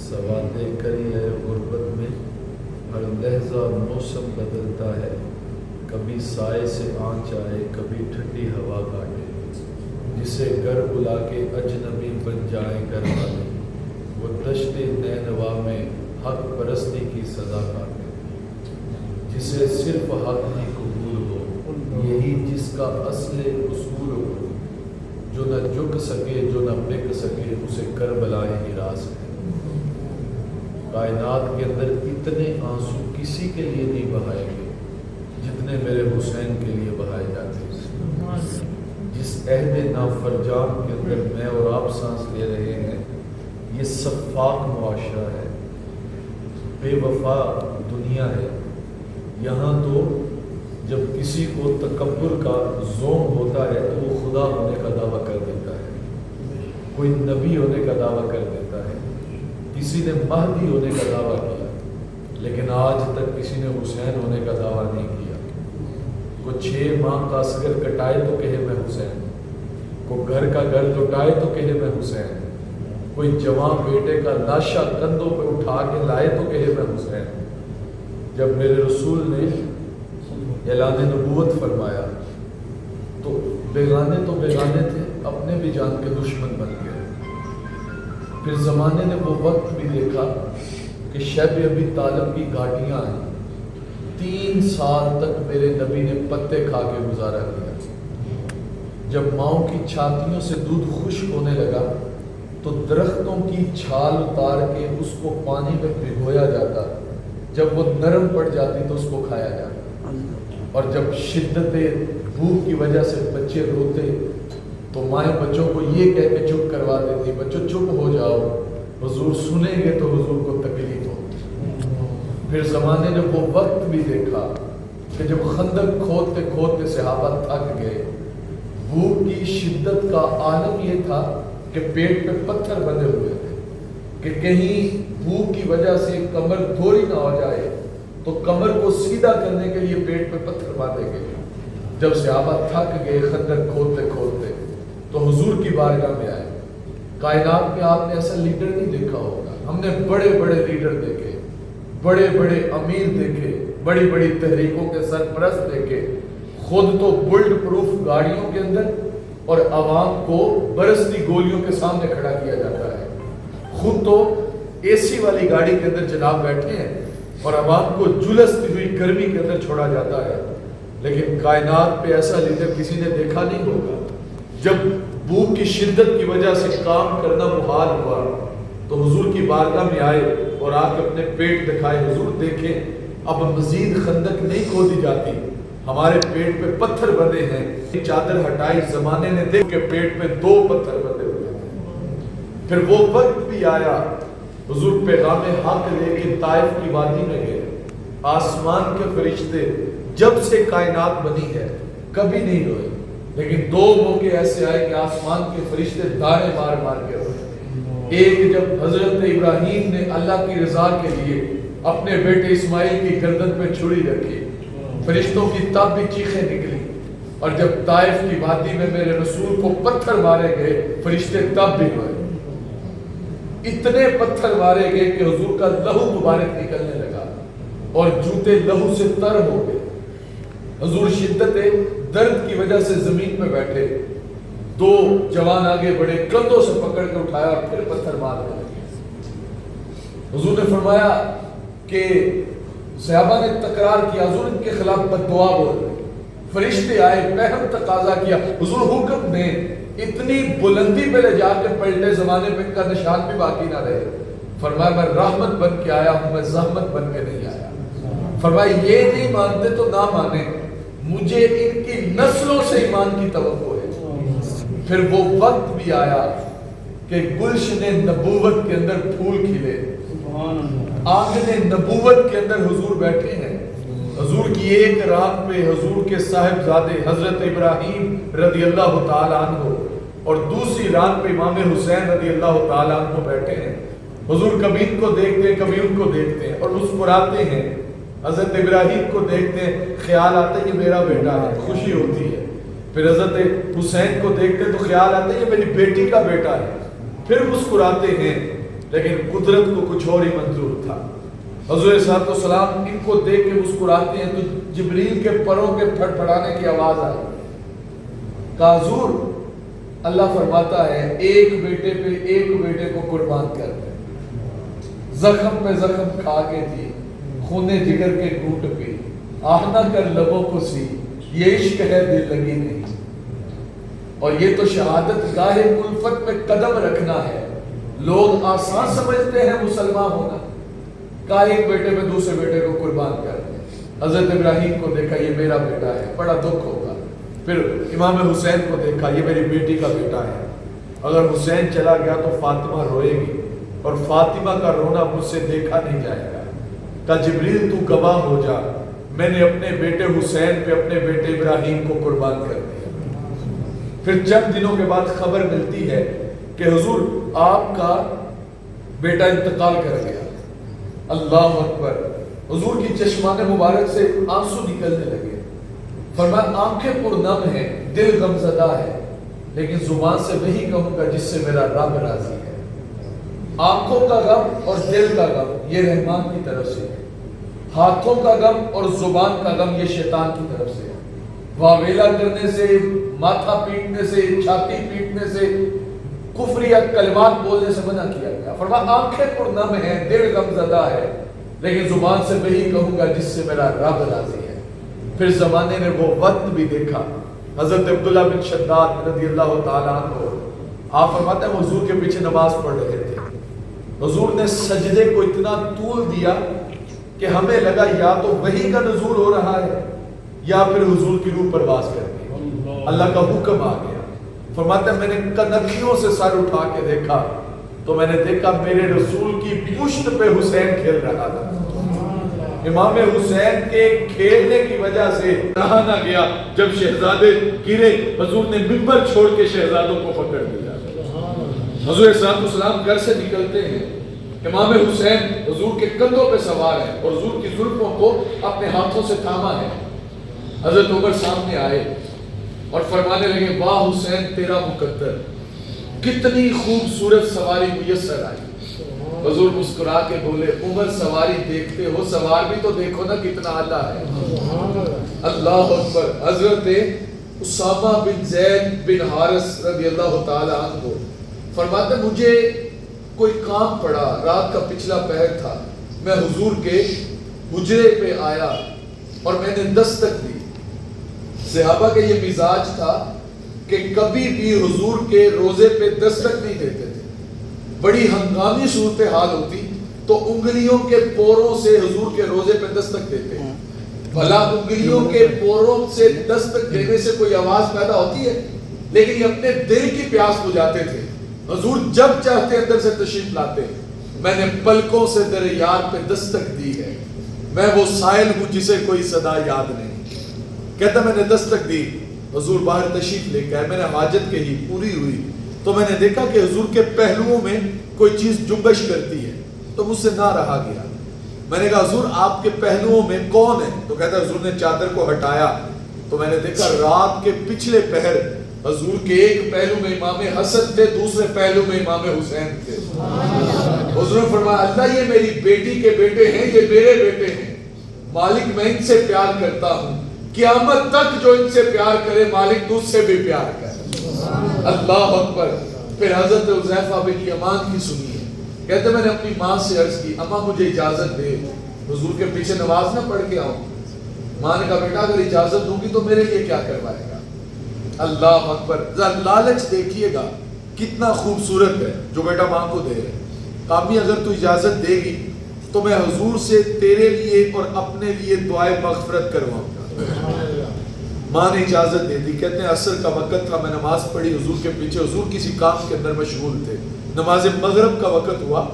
سوادے کری ہے غربت میں، ہر لحظہ موسم بدلتا ہے، کبھی سائے سے آنچ آئے کبھی ٹھنڈی ہوا کاٹے، جسے گھر بلا کے اجنبی بن جائیں گھر والے، وہ دشت نینوا میں حق پرستی کی سزا کاٹے، جسے صرف حق ہی قبول ہو، یہی جس کا اصل اصول ہو، جو نہ جھک سکے جو نہ بک سکے اسے کربلائے ہراس ہے۔ کائنات کے اندر اتنے آنسو کسی کے لیے نہیں بہائے گے جتنے میرے حسین کے لیے بہائے جاتے ہیں۔ جس عہد نافرجام کے اندر میں اور آپ سانس لے رہے ہیں، یہ شفاق معاشرہ ہے، بے وفا دنیا ہے۔ یہاں تو جب کسی کو تکبر کا ذوق ہوتا ہے تو وہ خدا ہونے کا دعویٰ کر دیتا ہے، کوئی نبی ہونے کا دعویٰ کر دیتا ہے، کسی نے مہدی ہونے کا دعویٰ کیا، لیکن آج تک کسی نے حسین ہونے کا دعویٰ نہیں کیا۔ کوئی 6 ماہ کا اصغر کٹائے تو کہے میں حسین، کوئی گھر کا گھر لٹائے تو کہے میں حسین، کوئی جوان بیٹے کا لاشا کندھوں پہ اٹھا کے لائے تو کہے میں حسین۔ جب میرے رسول نے اعلان نبوت فرمایا تو بیگانے تھے، اپنے بھی جان کے دشمن بن گئے۔ پھر زمانے نے وہ وقت بھی دیکھا کہ شیب ابی طالب کی گھاٹیاں آئیں، 3 سال تک میرے نبی نے پتے کھا کے گزارا کیا۔ جب ماؤں کی چھاتیوں سے دودھ خشک ہونے لگا تو درختوں کی چھال اتار کے اس کو پانی میں بھگویا جاتا، جب وہ نرم پڑ جاتی تو اس کو کھایا جاتا، اور جب شدت بھوک کی وجہ سے بچے روتے تو مائیں بچوں کو یہ کہہ کے چپ کروا دیتی، بچوں چپ ہو جاؤ، حضور سنیں گے تو حضور کو تکلیف ہوتی۔ پھر زمانے نے وہ وقت بھی دیکھا کہ جب خندق کھودتے کھودتے صحابہ تھک گئے، بھوک کی شدت کا عالم یہ تھا کہ پیٹ پہ پتھر بندھے ہوئے تھے کہ کہیں بھوک کی وجہ سے کمر تھوڑی نہ ہو جائے، تو کمر کو سیدھا کرنے کے لیے پیٹ پہ پتھر باندھے گئے۔ جب صحابہ تھک گئے خندق کھودتے کھودتے تو حضور کی بارگاہ میں آئے۔ کائنات میں آپ نے ایسا لیڈر نہیں دیکھا ہوگا، ہم نے بڑے بڑے لیڈر دیکھے، بڑے بڑے امیر دیکھے، بڑی بڑی تحریکوں کے سرپرست دیکھے، خود تو بلڈ پروف گاڑیوں کے اندر اور عوام کو برستی گولیوں کے سامنے کھڑا کیا جاتا ہے، خود تو اے سی والی گاڑی کے اندر جناب بیٹھے ہیں اور عوام کو جلستی ہوئی گرمی کے اندر چھوڑا جاتا ہے۔ لیکن کائنات پہ ایسا لیڈر کسی نے دیکھا نہیں ہوگا۔ جب بھوک کی شدت کی وجہ سے کام کرنا محال ہوا تو حضور کی بارگاہ میں آئے اور آ کے اپنے پیٹ دکھائے، حضور دیکھیں اب مزید خندق نہیں کھودی جاتی، ہمارے پیٹ پہ پتھر بندھے ہیں۔ چادر ہٹائی، زمانے نے دیکھ کے پیٹ پہ 2 پتھر بندھے ہوئے ہیں۔ پھر وہ وقت بھی آیا، حضور پیغام حق لے کے طائف کی وادی میں گئے، آسمان کے فرشتے جب سے کائنات بنی ہے کبھی نہیں روئے، لیکن 2 موقع ایسے آئے کہ آسمان کے فرشتے دانے مار مار کے روئے۔ ایک جب حضرت ابراہیم نے اللہ کی رضا کے لیے اپنے بیٹے اسماعیل کی گردن پہ چھری رکھی، فرشتوں کی تب بھی چیخیں نکلی، اور جب طائف کی وادی میں میرے رسول کو پتھر مارے گئے فرشتے تب بھی روئے۔ اتنے پتھر مارے گئے کہ حضور کا لہو مبارک نکلنے لگا اور جوتے لہو سے تر ہو گئے۔ حضور شدت درد کی وجہ سے زمین پہ بیٹھے، 2 جوان آگے بڑھے، کندھوں سے پکڑ کے اٹھایا اور پھر پتھر مارنے لگے۔ حضور نے فرمایا کہ صحابہ نے تکرار کیا، حضور ان کے خلاف بد دعا بول رہے، فرشتے آئے، پہم تقاضا کیا، حضور حکم دیں، اتنی بلندی پہ لے جا کے پلٹے، زمانے پہ ان کا نشان بھی باقی نہ رہے۔ فرمایا میں رحمت بن کے آیا ہوں، میں زحمت بن کے نہیں آیا۔ فرمایا یہ نہیں مانتے تو نہ مانے، مجھے ان کی نسلوں سے ایمان کی توقع ہے۔ پھر وہ وقت بھی آیا کہ گلشن نبوت کے اندر پھول کھلے، آنگن نبوت کے اندر حضور بیٹھے ہیں۔ حضور کی ایک رات پہ حضور کے صاحبزادے حضرت ابراہیم رضی اللہ تعالیٰ عنہ اور دوسری رات پہ امام حسین رضی اللہ تعالیٰ عنہ بیٹھے ہیں۔ حضور کبھی ان کو دیکھتے ہیں، کبھی ان کو دیکھتے ہیں اور مسکراتے ہیں۔ حضرت ابراہیم کو دیکھتے ہیں، خیال آتا ہے یہ میرا بیٹا ہے، خوشی ہوتی ہے۔ پھر حضرت حسین کو دیکھتے ہیں تو خیال آتا ہے یہ میری بیٹی کا بیٹا ہے، پھر مسکراتے ہیں۔ لیکن قدرت کو کچھ اور ہی منظور تھا. حضور صلی اللہ علیہ وسلم ان کو دیکھ کے مسکراتے ہیں تو جبریل کے پروں کے پھڑ پھڑانے کی آواز آئی. کہا حضور اللہ فرماتا ہے ایک بیٹے پہ ایک بیٹے کو قربان کر دے. زخم پہ زخم کھا کے تھی, خونے جگر کے گھونٹ پہ آہنا کر لبوں کو سی, یہ عشق ہے دل لگی نہیں. اور یہ تو شہادت گاہ الفت میں قدم رکھنا ہے. لوگ آسان سمجھتے ہیں مسلمان ہونا. کہا ایک بیٹے میں دوسرے بیٹے کو قربان کر دیں. حضرت ابراہیم کو دیکھا یہ میرا بیٹا ہے, بڑا دکھ ہوگا. پھر امام حسین کو دیکھا یہ میری بیٹی کا بیٹا ہے, اگر حسین چلا گیا تو فاطمہ روئے گی اور فاطمہ کا رونا مجھ سے دیکھا نہیں جائے گا. کہا جبریل تو گواہ ہو جا, میں نے اپنے بیٹے حسین پہ اپنے بیٹے ابراہیم کو قربان کر دیا. پھر چند دنوں کے بعد خبر ملتی ہے کہ حضور آپ کا بیٹا انتقال کر گیا. اللہ اکبر. حضور کی چشمان مبارک سے آنسو نکلنے لگے. فرمایا آنکھیں پرنم ہیں, دل غمزدہ ہے, لیکن زبان سے وہی کہوں گا جس سے میرا رب راضی ہے. آنکھوں کا غم اور دل کا غم یہ رحمان کی طرف سے ہے. ہاتھوں کا غم اور زبان کا غم یہ شیطان کی طرف سے ہے. واویلا کرنے سے, ماتھا پیٹنے سے, چھاتی پیٹنے سے, کفر یا کلمات بولنے سے منع کیا گیا. فرمایا آنکھیں پرنم ہیں, دل غمزدہ ہے, لیکن زبان سے وہی کہوں گا جس سے میرا رب راضی ہے. پھر زمانے نے وہ وقت بھی دیکھا. حضرت عبداللہ بن شداد رضی اللہ تعالیٰ عنہ, آپ فرماتے ہیں وہ حضور کے پیچھے نماز پڑھ رہے تھے. حضور نے سجدے کو اتنا طول دیا کہ ہمیں لگا یا تو وحی کا نزول ہو رہا ہے یا پھر حضور کی روح پرواز کر گئی. اللہ کا حکم آ گیا. فرماتے ہیں میں نے کنکھیوں سے سر اٹھا کے دیکھا تو میں نے دیکھا میرے رسول کی پشت پہ حسین کھیل رہا تھا. امام حسین کے کھیلنے کی وجہ سے رہا نہ گیا. جب شہزادے گرے حضور نے منبر چھوڑ کے شہزادوں کو پکڑ لیا. حضور صلی اللہ علیہ وسلم گھر سے نکلتے ہیں, امام حسین حضور کے کندھوں پہ سوار ہے اور حضور کی زلفوں کو اپنے ہاتھوں سے تھاما ہے. حضرت عمر سامنے آئے اور فرمانے لگے واہ حسین تیرا مقدر, کتنی خوبصورت سواری میسر آئی. حضور مسکرا کے بولے عمر سواری دیکھتے ہو, سوار بھی تو دیکھو نا کتنا اعلیٰ ہے. اللہ اکبر. حضرت اسامہ بن زید بن حارث رضی اللہ تعالی عنہ فرماتے مجھے کوئی کام پڑا, رات کا پچھلا پہر تھا, میں حضور کے حجرے پہ آیا اور میں نے دستک دی. صحابہ کا یہ مزاج تھا کہ کبھی بھی حضور کے روزے پہ دستک نہیں دیتے تھے. بڑی ہنگامی صورتحال ہوتی تو انگلیوں کے پوروں سے حضور کے روزے پہ دستک دیتے. بھلا انگلیوں کے پوروں سے دستک دینے سے کوئی آواز پیدا ہوتی ہے, لیکن یہ اپنے دل کی پیاس بجھاتے تھے. حضور جب چاہتے اندر سے تشریف لاتے. میں نے پلکوں سے در یار پہ دستک دی ہے, میں وہ سائل ہوں جسے کوئی صدا یاد نہیں. کہتا میں نے دستک دی, حضور باہر تشریف لے گئے, میں نے حاجت کہی, پوری ہوئی تو میں نے دیکھا کہ حضور کے پہلوؤں میں کوئی چیز جنبش کرتی ہے تو مجھ سے نہ رہا گیا. میں نے کہا حضور آپ کے پہلوؤں میں کون ہے؟ تو کہتا حضور نے چادر کو ہٹایا تو میں نے دیکھا رات کے پچھلے پہر حضور کے ایک پہلو میں امام حسن تھے, دوسرے پہلو میں امام حسین تھے. حضور نے فرمایا اللہ یہ میری بیٹی کے بیٹے ہیں, یہ میرے بیٹے ہیں, مالک میں ان سے پیار کرتا ہوں, قیامت تک جو ان سے پیار کرے مالک تجھ سے بھی پیار کرے. اللہ اکبر. پھر حضرت حذیفہ بن یمان کی سنیے, کہتے میں نے اپنی ماں سے عرض کی اماں مجھے اجازت دے, حضور کے پیچھے نماز نہ پڑھ کے آؤں. ماں نے کہا بیٹا اگر اجازت دوں گی تو میرے لیے کیا کروائے گا. اللہ اکبر. لالچ دیکھیے گا کتنا خوبصورت ہے جو بیٹا ماں کو دے رہے. کامی اگر تو اجازت دے گی تو میں حضور سے تیرے لیے اور اپنے لیے دعائے مغفرت کرواؤں گا. ماں نے اجازت دے دی. کہتے ہیں عصر کا وقت تھا, میں نماز پڑھی حضور کے پیچھے, حضور کسی کام کے اندر مشغول تھے. نماز مغرب کا وقت ہوا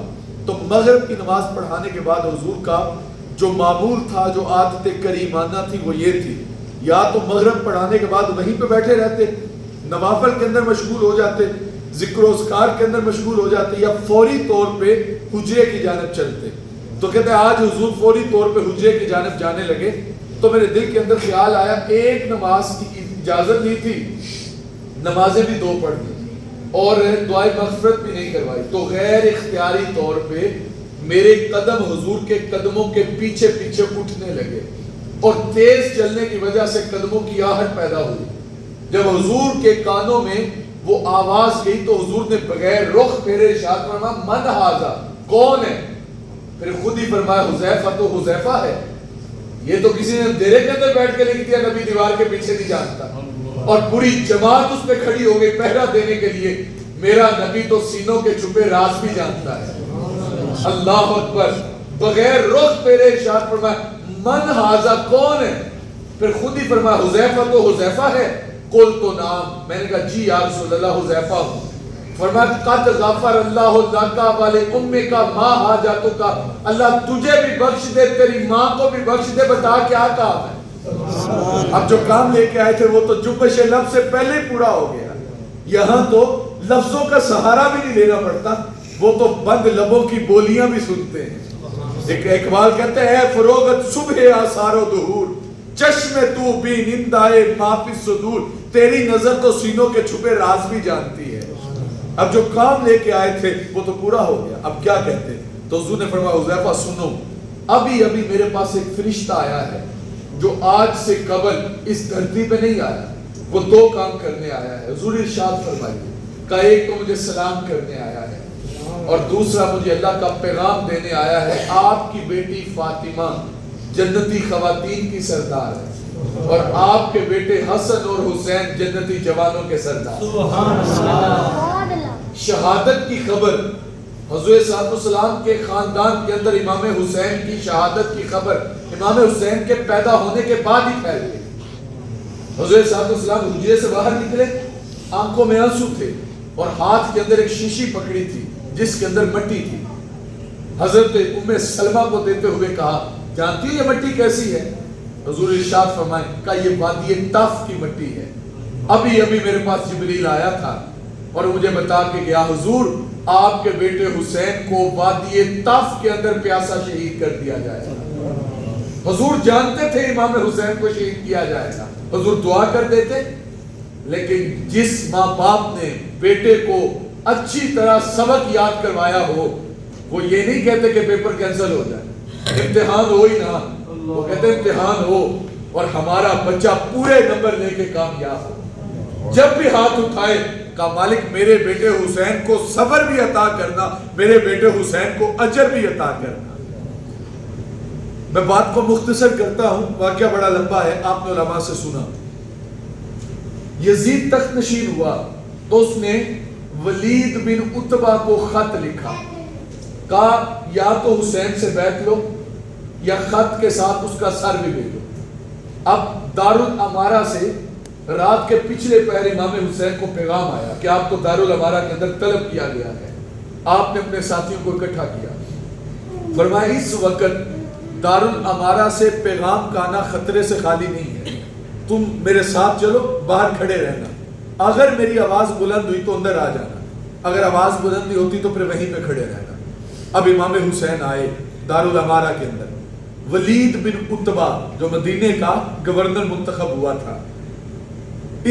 تو مغرب کی نماز پڑھانے کے بعد حضور کا جو معمول تھا, جو عادت کریمانہ تھی وہ یہ تھی, یا تو مغرب پڑھانے کے بعد وہیں پہ بیٹھے رہتے, نوافل کے اندر مشغول ہو جاتے, ذکر و اذکار کے اندر مشغول ہو جاتے, یا فوری طور پہ حجرے کی جانب چلتے. تو کہتے ہیں آج حضور فوری طور پہ حجرے کی جانب جانے لگے تو میرے دل کے اندر خیال آیا ایک نماز کی اجازت نہیں تھی, نمازیں بھی دو پڑھ دی. اور دعائے مغفرت بھی نہیں کروائی، تو غیر اختیاری طور پہ میرے قدم حضور کے قدموں کے پیچھے پیچھے اٹھنے لگے، اور تیز چلنے کی وجہ سے قدموں کی آہٹ پیدا ہوئی۔ جب حضور کے کانوں میں وہ آواز گئی تو حضور نے بغیر رخ پھیرے ارشاد فرمایا من ھذا، کون ہے؟ پھر خود ہی فرمایا حذیفہ، تو حذیفہ ہے، یہ تو کسی نے دیرے کے اندر بیٹھ کے لکھ دیا، نبی دیوار کے پیچھے نہیں جانتا، اور پوری جماعت اس پہ کھڑی ہو گئی پہرا دینے کے لیے، میرا نبی تو سینوں کے چھپے راز بھی جانتا ہے۔ اللہ اکبر، بغیر رخ پھیرے ارشاد فرمایا من ھذا، کون ہے؟ پھر خود ہی فرمایا حذیفہ، تو حذیفہ ہے؟ قلت تو نام، میں نے کہا جی یا رسول اللہ حذیفہ ہوں۔ فرمایا قد غفر اللہ لک ولامک ما حاجتک، اللہ تجھے بھی بخش دے، تیری ماں کو بھی بخش دے، بتا کیا کام ہے؟ اب جو کام لے کے آئے تھے وہ تو جنبش لفظ سے پہلے ہی پورا ہو گیا، یہاں تو لفظوں کا سہارا بھی نہیں لینا پڑتا، وہ تو بند لبوں کی بولیاں بھی سنتے ہیں۔ ایک اقبال کہتے ہیں اے فروغت صبح آثار و ظہور، چشم تو بھی نندائے ما فی الصدور، تیری نظر تو سینوں کے چھپے راز بھی جانتی ہے۔ اب جو کام لے کے آئے تھے وہ تو پورا ہو گیا، اب کیا کہتے؟ تو حضور نے فرمایا حذیفہ سنو، ابھی ابھی میرے پاس ایک فرشتہ آیا ہے جو آج سے قبل اس دھرتی پہ نہیں آیا، وہ دو کام کرنے آیا ہے۔ حضور ارشاد فرمائیے کہ ایک تو مجھے سلام کرنے آیا ہے، اور دوسرا مجھے اللہ کا پیغام دینے آیا ہے، آپ کی بیٹی فاطمہ جنتی خواتین کی سردار ہے، اور آپ کے بیٹے حسن اور حسین جنتی جوانوں کے سردار۔ سبحان اللہ۔ شہادت کی خبر حضور صلی اللہ علیہ وسلم کے خاندان کے اندر امام حسین کی شہادت کی خبر امام حسین کے پیدا ہونے کے بعد ہی پھیل گئی۔ حضور صلی اللہ علیہ وسلم حجرے سے باہر نکلے، آنکھوں میں آنسو تھے، اور ہاتھ کے اندر ایک شیشی پکڑی تھی جس کے اندر مٹی تھی۔ حضرت ام سلمہ کو دیتے ہوئے کہا جانتی ہو یہ مٹی کیسی ہے؟ حضور ارشاد فرمائے کہ یہ وادی طف کی مٹی ہے، ابھی ابھی میرے پاس جبریل آیا تھا اور مجھے بتا کے گیا حضور آپ کے بیٹے حسین کو وادی طف کے اندر پیاسا شہید کر دیا جائے گا۔ حضور جانتے تھے امام حسین کو شہید کیا جائے گا، حضور دعا کر دیتے، لیکن جس ماں باپ نے بیٹے کو اچھی طرح سبق یاد کروایا ہو وہ یہ نہیں کہتے کہ پیپر کینسل ہو جائے، امتحان ہو ہی نہ، وہ کہتے امتحان ہو اور ہمارا بچہ پورے نمبر لے کے کامیاب ہو۔ جب بھی ہاتھ اٹھائے کہ مالک میرے بیٹے حسین کو صبر بھی عطا کرنا، میرے بیٹے حسین کو اجر بھی عطا کرنا۔ میں بات کو مختصر کرتا ہوں، واقعہ بڑا لمبا ہے، آپ نے علماء سے سنا۔ یزید تخت نشین ہوا تو اس نے ولید بن عتبہ کو خط لکھا، کہا یا تو حسین سے بیعت لو یا خط کے ساتھ اس کا سر بھی بھیجو۔ اب دارالامارہ سے رات کے پچھلے پہر امام حسین کو پیغام آیا کہ آپ کو دارالامارہ کے اندر طلب کیا گیا ہے۔ آپ نے اپنے ساتھیوں کو اکٹھا کیا، فرمایا اس وقت دارالامارہ سے پیغام کا آنا خطرے سے خالی نہیں ہے، تم میرے ساتھ چلو، باہر کھڑے رہنا، اگر میری آواز بلند ہوئی تو اندر آ جانا، اگر آواز بلند نہیں ہوتی تو پھر وہیں پہ کھڑے رہنا۔ اب امام حسین آئے دارالامارہ کے اندر، ولید بن عتبہ جو مدینے کا گورنر منتخب ہوا تھا،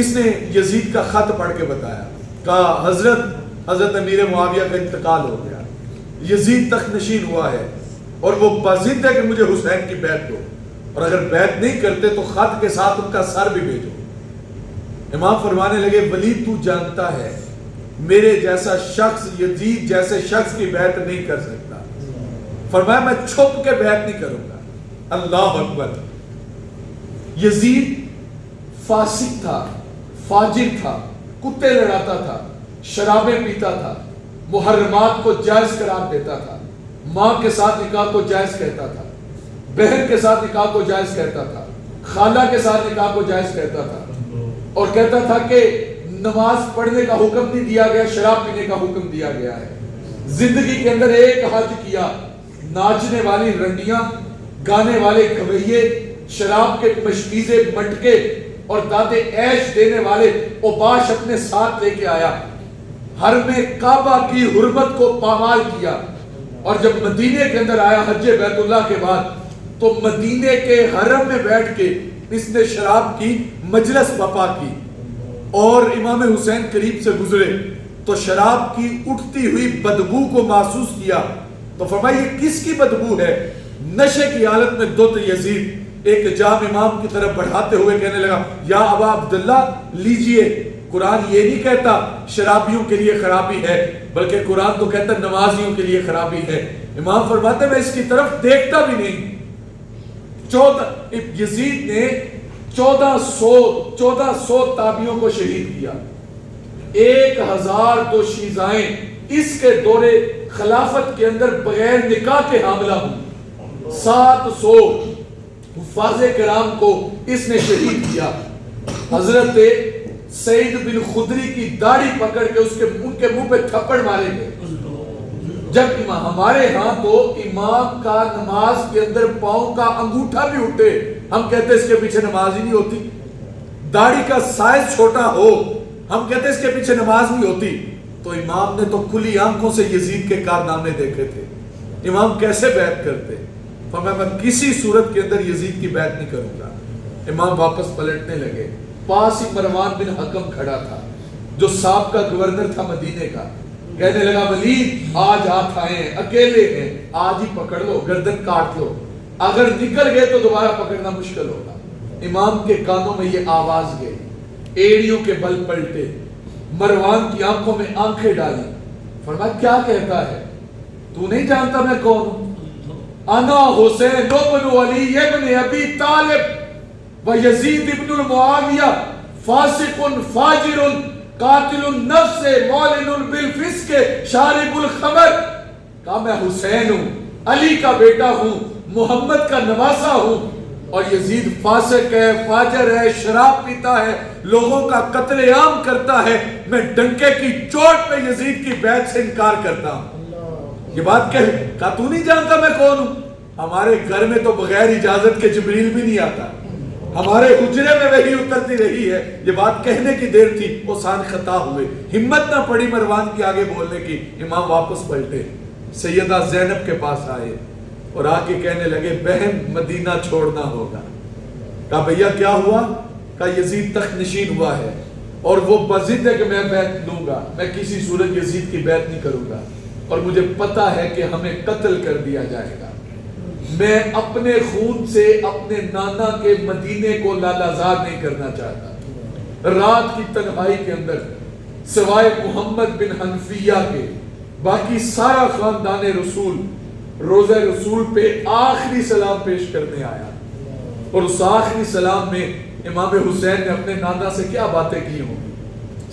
اس نے یزید کا خط پڑھ کے بتایا، کہا حضرت امیر معاویہ کا انتقال ہو گیا، یزید تخت نشین ہوا ہے اور وہ باضد ہے کہ مجھے حسین کی بیعت دو، اور اگر بیعت نہیں کرتے تو خط کے ساتھ ان کا سر بھی بھیجو۔ امام فرمانے لگے ولید تو جانتا ہے میرے جیسا شخص یزید جیسے شخص کی بیعت نہیں کر سکتا، فرمایا میں چھپ کے بیعت نہیں کروں گا۔ اللہ اکبر۔ یزید فاسق تھا، فاجر تھا، کتے لڑاتا تھا، شرابیں پیتا تھا، محرمات کو جائز قرار دیتا تھا، ماں کے ساتھ نکاح کو جائز کہتا تھا، بہن کے ساتھ نکاح کو جائز کہتا تھا، خالہ کے ساتھ نکاح کو جائز کہتا تھا، اور کہتا تھا کہ نماز پڑھنے کا حکم نہیں دیا گیا، شراب پینے کا حکم دیا گیا ہے۔ زندگی کے اندر ایک حج کیا، ناچنے والی رنڈیاں، گانے والے گویے، شراب کے مشکیزے مٹکے اور دادے عیش دینے والے اوباش اپنے ساتھ لے کے آیا، حرم کعبہ کی حرمت کو پامال کیا، اور جب مدینے کے اندر آیا حج بیت اللہ کے بعد تو مدینے کے حرم میں بیٹھ کے اس نے شراب کی مجلس بپا کی، اور امام حسین قریب سے گزرے تو شراب کی اٹھتی ہوئی بدبو کو محسوس کیا تو فرمایا یہ کس کی بدبو ہے؟ نشے کی حالت میں دو یزید ایک جام امام کی طرف بڑھاتے ہوئے کہنے لگا یا ابا عبداللہ لیجئے، قرآن یہ نہیں کہتا شرابیوں کے لیے خرابی ہے، بلکہ قرآن تو کہتا نمازیوں کے لیے خرابی ہے۔ امام فرماتے میں اس کی طرف دیکھتا بھی نہیں۔ یزید نے 1400 تابعیوں کو شہید کیا، 1000 تو شیزائیں اس کے دور خلافت کے اندر بغیر نکاح کے حاملہ ہوئی، 700 حفاظ کرام کو اس نے شہید کیا۔ حضرت سعید بن خدری کی داڑھی پکڑ کے ان کے منہ پہ تھپڑ مارے گئے۔ جب ہمارے ہاں تو امام کا نماز کے اندر پاؤں کا انگوٹھا بھی اٹھے ہم کہتے اس کے پیچھے نماز ہی نہیں ہوتی، داڑھی کا سائز چھوٹا ہو ہم کہتے اس کے پیچھے نماز نہیں ہوتی۔ تو امام نے تو کھلی آنکھوں سے یزید کے کارنامے دیکھے تھے، امام کیسے بیعت کرتے؟ فرمایا میں کسی صورت کے اندر یزید کی بیعت نہیں کروں گا۔ امام واپس پلٹنے لگے، پاس ہی مروان بن حکم کھڑا تھا جو سابقہ گورنر تھا مدینے کا، کہنے لگا ولید آج ہاتھ آئے ہیں، اکیلے ہیں، آج ہی پکڑ لو، گردن کاٹ لو، اگر نکل گئے تو دوبارہ پکڑنا مشکل ہوگا۔ امام کے کانوں میں یہ آواز گئی، ایڑیوں کے بل پلٹے، مروان کی آنکھوں میں آنکھیں ڈالی، فرمایا کیا کہتا ہے؟ تو نہیں جانتا میں کون ہوں؟ انا حسین بن علی ابن ابی طالب و یزید ابن المعاویہ فاسق فاجر قاتل النفس معلن بالفسق شارب الخمر۔ کہا میں حسین ہوں، علی کا بیٹا ہوں، محمد کا نواسہ ہوں، اور یزید فاسق ہے، فاجر ہے، شراب پیتا ہے، لوگوں کا قتل عام کرتا ہے، میں ڈنکے کی چوٹ پہ یزید کی بیعت سے انکار کرتا ہوں۔ یہ بات کہا تو نہیں جانتا میں کون ہوں؟ ہمارے گھر میں تو بغیر اجازت کے جبریل بھی نہیں آتا، ہمارے حجرے میں وحی اترتی رہی ہے۔ یہ بات کہنے کی دیر تھی، وہ سان خطا ہوئے، ہمت نہ پڑی مروان کی آگے بولنے کی۔ امام واپس پلٹے، سیدہ زینب کے پاس آئے اور آ کے کہنے لگے بہن مدینہ چھوڑنا ہوگا۔ کہا بھیا کیا ہوا؟ کہا یزید تخت نشین ہوا ہے اور وہ بضد ہے کہ میں بیعت لوں گا، میں کسی صورت یزید کی بیعت نہیں کروں گا، اور مجھے پتا ہے کہ ہمیں قتل کر دیا جائے گا۔ میں اپنے خون سے اپنے نانا کے مدینے کو لالازار نہیں کرنا چاہتا۔ رات کی تنہائی کے اندر سوائے محمد بن حنفیہ کے باقی سارا خاندان رسول روزہ رسول پہ آخری سلام پیش کرنے آیا، اور اس آخری سلام میں امام حسین نے اپنے نانا سے کیا باتیں کی ہوں گی،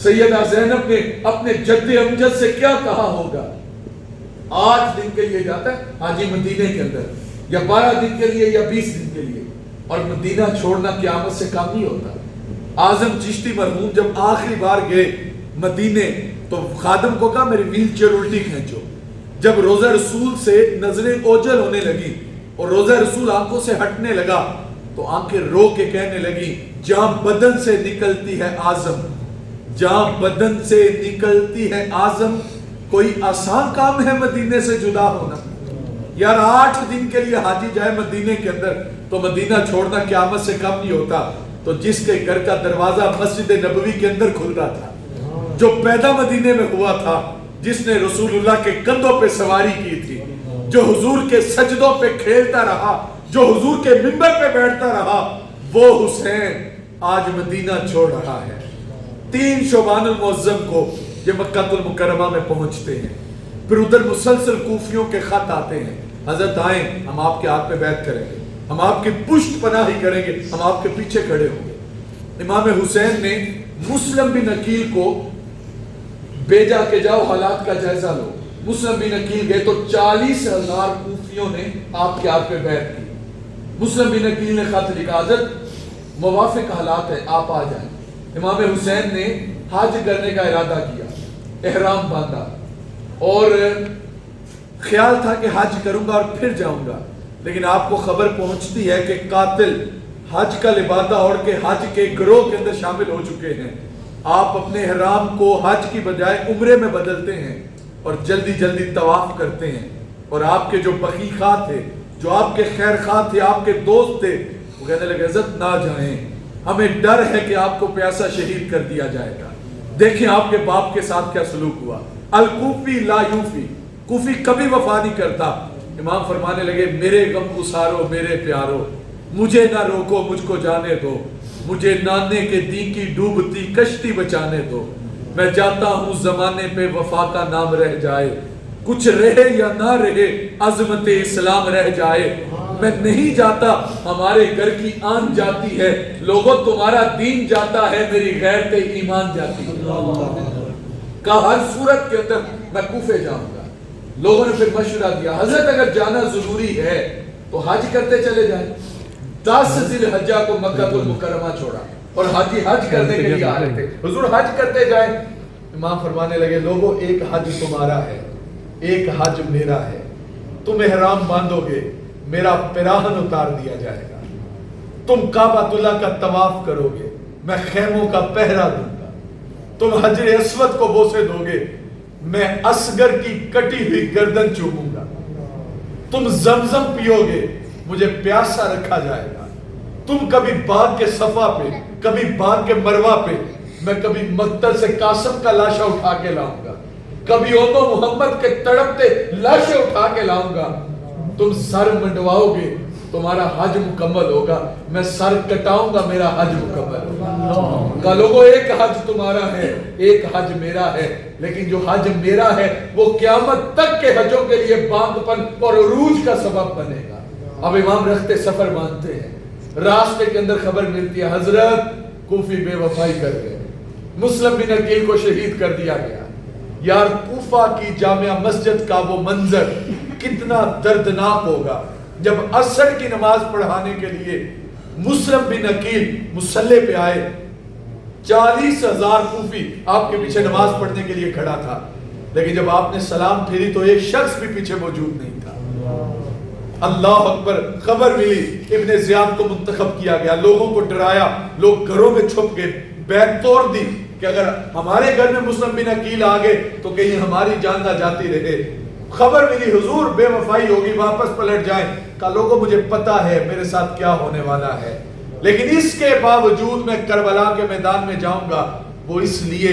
سیدہ زینب نے اپنے جد امجد سے کیا کہا ہوگا۔ 8 دن کے لیے جاتا ہے حاجی مدینے کے اندر، یا 12 دن کے لیے یا 20 دن کے لیے، اور مدینہ چھوڑنا قیامت سے کم نہیں ہوتا۔ اعظم چشتی مرحوم جب آخری بار گئے مدینے تو خادم کو کہا میری ویل چیئر الٹی کھینچو۔ جب روزہ رسول سے نظریں اوجھل ہونے لگی اور روزہ رسول آنکھوں سے ہٹنے لگا تو آنکھیں رو کے کہنے لگی جہاں بدن سے نکلتی ہے اعظم، جہاں بدن سے نکلتی ہے اعظم، کوئی آسان کام ہے مدینے سے جدا ہونا؟ یار 8 دن کے لیے حاجی جائے مدینے کے اندر تو مدینہ چھوڑنا قیامت سے کم نہیں ہوتا۔ تو جس کے گھر کا دروازہ مسجد نبوی کے اندر کھل رہا تھا، جو پیدا مدینے میں ہوا تھا، جس نے رسول اللہ کے کندھوں پہ سواری کی تھی، جو حضور کے سجدوں پہ کھیلتا رہا، جو حضور کے منبر پہ بیٹھتا رہا، وہ حسین آج مدینہ چھوڑ رہا ہے۔ 3 شعبان المعظم کو یہ مکہ المکرمہ میں پہنچتے ہیں، پھر ادھر مسلسل کوفیوں کے خط آتے ہیں، حضرت آئیں ہم آپ کے ہاتھ پہ بیعت کریں گے، ہم آپ کی پشت پناہی کریں گے، ہم آپ کے پیچھے کھڑے ہوں گے۔ امام حسین نے مسلم بن عقیل کو بھیجا کہ جاؤ حالات کا جائزہ لو۔ مسلم بن عقیل گئے تو 40,000 کوفیوں نے آپ کے ہاتھ پہ بیعت کی۔ مسلم بن عقیل نے خط لکھا حضرت موافق حالات ہیں آپ آ جائیں۔ امام حسین نے حج کرنے کا ارادہ کیا، احرام باندھا اور خیال تھا کہ حج کروں گا اور پھر جاؤں گا، لیکن آپ کو خبر پہنچتی ہے کہ قاتل حج کا لبادہ اوڑھ کے حج کے گروہ کے اندر شامل ہو چکے ہیں۔ آپ اپنے احرام کو حج کی بجائے عمرے میں بدلتے ہیں اور جلدی جلدی طواف کرتے ہیں، اور آپ کے جو بقی خواہ تھے، جو آپ کے خیر خواہ تھے، آپ کے دوست تھے، وہ کہنے لگے عزت نہ جائیں، ہمیں ڈر ہے کہ آپ کو پیاسا شہید کر دیا جائے گا۔ دیکھیں آپ کے باپ کے ساتھ کیا سلوک ہوا. الکوفی لا یوفی، کوفی کبھی وفا نہیں کرتا. امام فرمانے لگے میرے غم گسارو میرے پیارو، مجھے نہ روکو مجھ کو جانے دو، مجھے نانے کے دی کی ڈوبتی کشتی بچانے دو. میں جاتا ہوں زمانے پہ وفا کا نام رہ جائے، کچھ رہے یا نہ رہے عظمت اسلام رہ جائے. میں نہیں جاتا ہمارے گھر کی آن جاتی ہے، لوگوں تمہارا دین جاتا ہے میری غیرت ایمان جاتی ہے. کہا ہر صورت کے اندر میں کوفے جاؤں گا. لوگوں نے پھر مشورہ دیا حضرت اگر جانا ضروری ہے تو حج کرتے چلے جائیں. 10 ذی الحجہ کو مکہ المکرمہ چھوڑا اور حاجی حج کرنے کے لیے آ رہے تھے. حضور حج کرتے جائیں. امام فرمانے لگے لوگوں ایک حج تمہارا ہے ایک حج میرا ہے. تم احرام باندھو گے میرا پیراہن اتار دیا جائے گا. تم کعبۃ اللہ کا طواف کرو گے میں خیموں کا پہرا دوں گا. تم حجر اسود کو بوسے دو گے میں اصغر کی کٹی ہوئی گردن چوموں گا. تم زمزم پیو گے مجھے پیاسا رکھا جائے گا. تم کبھی باغ کے صفا پہ کبھی باغ کے مروہ پہ، میں کبھی مقتل سے قاسم کا لاشا اٹھا کے لاؤں گا، کبھی اوتو محمد کے تڑپتے لاشے اٹھا کے لاؤں گا. تم سر منڈواؤ گے تمہارا حج مکمل ہوگا، میں سر کٹاؤں گا میرا حج مکمل ہوگا. کہ لوگوں ایک حج تمہارا ہے ایک حج میرا ہے، لیکن جو حج میرا ہے وہ قیامت تک کے حجوں کے لیے بانگ پن اور عروج کا سبب بنے گا. اب امام رخت سفر مانتے ہیں. راستے کے اندر خبر ملتی ہے حضرت کوفی بے وفائی کر گئے، مسلم بن عقیل کو شہید کر دیا گیا. یار کوفہ کی جامع مسجد کا وہ منظر کتنا دردناک ہوگا جب عصر کی نماز پڑھانے کے لیے مسلم بن عقیل مصلی پہ آئے. 40,000 کوفی آپ کے پیچھے نماز پڑھنے کے لیے کھڑا تھا، لیکن جب آپ نے سلام پھیری تو ایک شخص بھی پیچھے موجود نہیں تھا. اللہ اکبر. خبر ملی ابن زیاد کو منتخب کیا گیا، لوگوں کو ڈرایا، لوگ گھروں میں چھپ گئے، بیت توڑ دی کہ اگر ہمارے گھر میں مسلم بن عقیل آ گئے تو کہیں ہماری جان نہ جاتی رہے. خبر ملی حضور بے وفائی ہوگی واپس پلٹ جائیں. کہا لوگوں مجھے پتا ہے میرے ساتھ کیا ہونے والا ہے، لیکن اس کے باوجود میں کربلا کے میدان میں جاؤں گا. وہ اس لیے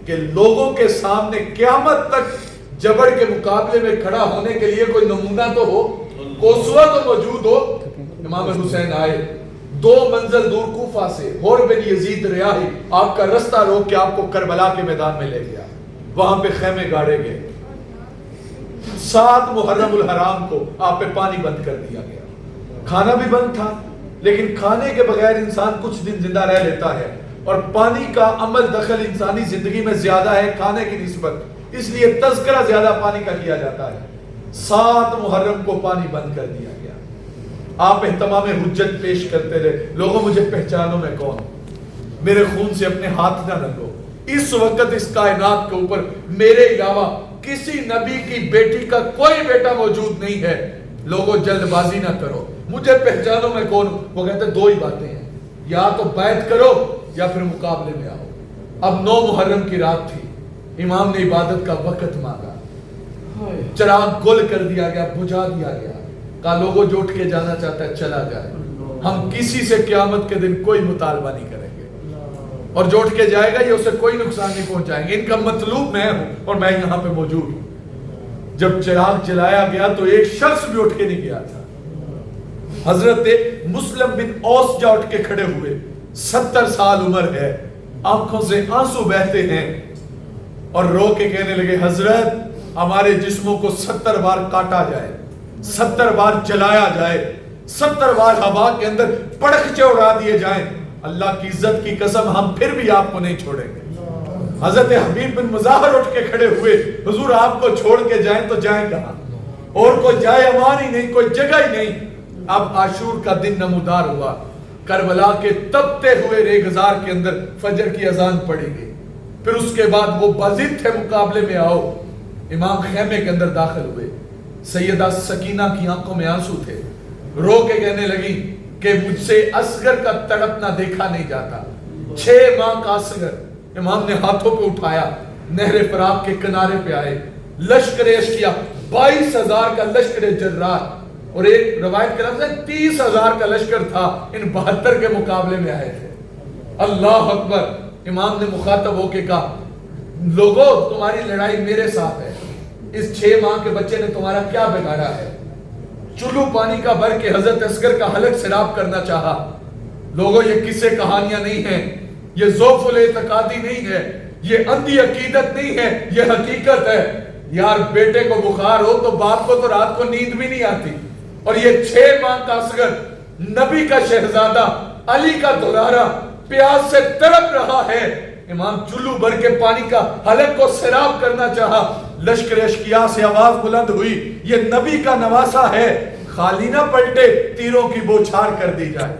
کہ لوگوں کے سامنے قیامت تک جبر کے مقابلے میں کھڑا ہونے کے لیے کوئی نمونہ تو ہو، کوسوا تو موجود ہو. امام حسین آئے 2 منزل دور کوفہ سے، ہور بن یزید ریاحی آپ کا رستہ روک کے آپ کو کربلا کے میدان میں لے گیا. وہاں پہ خیمے گاڑے گئے. 7 محرم الحرام کو آپ پہ پانی بند کر دیا گیا. کھانا بھی بند تھا، لیکن کھانے کے بغیر انسان کچھ دن زندہ رہ لیتا ہے، اور پانی کا عمل دخل انسانی زندگی میں زیادہ ہے کھانے کی نسبت، اس لیے تذکرہ زیادہ پانی کا کیا جاتا ہے. 7 محرم کو پانی بند کر دیا گیا. آپ اہتمام حجت پیش کرتے رہے. لوگوں مجھے پہچانو میں کون، میرے خون سے اپنے ہاتھ نہ رنگو. اس وقت اس کائنات کے اوپر میرے علاوہ کسی نبی کی بیٹی کا کوئی بیٹا موجود نہیں ہے. لوگوں جلد بازی نہ کرو، مجھے پہچانو میں کون. وہ کہتے 2 ہی باتیں ہیں، یا تو بیعت کرو یا پھر مقابلے میں آؤ. اب 9 محرم کی رات تھی. امام نے عبادت کا وقت مانگا، چراغ گل کر دیا گیا، بجھا دیا گیا. کہا لوگوں جو اٹھ کے جانا چاہتا ہے چلا جائے، ہم کسی سے قیامت کے دن کوئی مطالبہ نہیں کریں گے، اور جو اٹھ کے جائے گا یہ اسے کوئی نقصان نہیں پہنچائیں گے. ان کا مطلوب میں ہوں اور میں یہاں پہ موجود ہوں. جب چراغ جلایا گیا تو ایک شخص بھی اٹھ کے نہیں گیا تھا. حضرت مسلم بن اوس جا اٹھ کے کھڑے ہوئے. 70 سال عمر ہے، آنکھوں سے آنسو بہتے ہیں، اور رو کے کہنے لگے حضرت ہمارے جسموں کو 70 بار کاٹا جائے، 70 بار جلایا جائے، 70 بار ہوا کے اندر پڑخچے اڑا دیے جائیں، اللہ کی عزت کی قسم ہم پھر بھی آپ کو نہیں چھوڑیں گے. حضرت حبیب بن مظاہر اٹھ کے کھڑے ہوئے. حضور آپ کو چھوڑ کے جائیں تو جائیں کہاں، اور کوئی جائے امان ہی نہیں، کوئی جگہ ہی نہیں. اب عاشور کا دن نمودار ہوا. کربلا کے تپتے ہوئے ریگزار کے اندر فجر کی اذان پڑی گئی. پھر اس کے بعد وہ باضد تھے مقابلے میں آؤ. امام خیمے کے اندر داخل ہوئے. سیدہ سکینہ کی آنکھوں میں آنسو تھے. رو کے کہنے لگی کہ مجھ سے اصغر کا تڑپنا دیکھا نہیں جاتا. 6 ماہ کا اصغر. امام نے ہاتھوں پہ اٹھایا، نہر فرات کے کنارے پہ آئے، لشکر اشکیا 22,000 کا لشکر جرار، اور ایک روایت کے لفظ ہے 30,000 کا لشکر تھا. ان 72 کے مقابلے میں آئے تھے. اللہ اکبر. امام نے مخاطب ہو کے کہا لوگوں تمہاری لڑائی میرے ساتھ ہے، اس 6 ماہ کے بچے نے تمہارا کیا بگاڑا ہے؟ چلو پانی کا بھر کے حضرت اصغر کا حلق سیراب کرنا چاہا۔ لوگوں یہ قصے کہانیاں نہیں ہیں، یہ ذوق الاعتقادی نہیں ہے، یہ اندھی عقیدت نہیں ہے، یہ حقیقت ہے۔ یار بیٹے کو بخار ہو تو باپ کو تو رات کو نیند بھی نہیں آتی، اور یہ 6 ماہ کا اصغر نبی کا شہزادہ علی کا دلارا پیاس سے تڑپ رہا ہے۔ امام چلو بھر کے پانی کا حلق کو سیراب کرنا چاہا۔ لشکر اشقیاء سے آواز بلند ہوئی، یہ نبی کا نواسا ہے، خالی نہ پلٹے، تیروں کی بوچھار کر دی جائے۔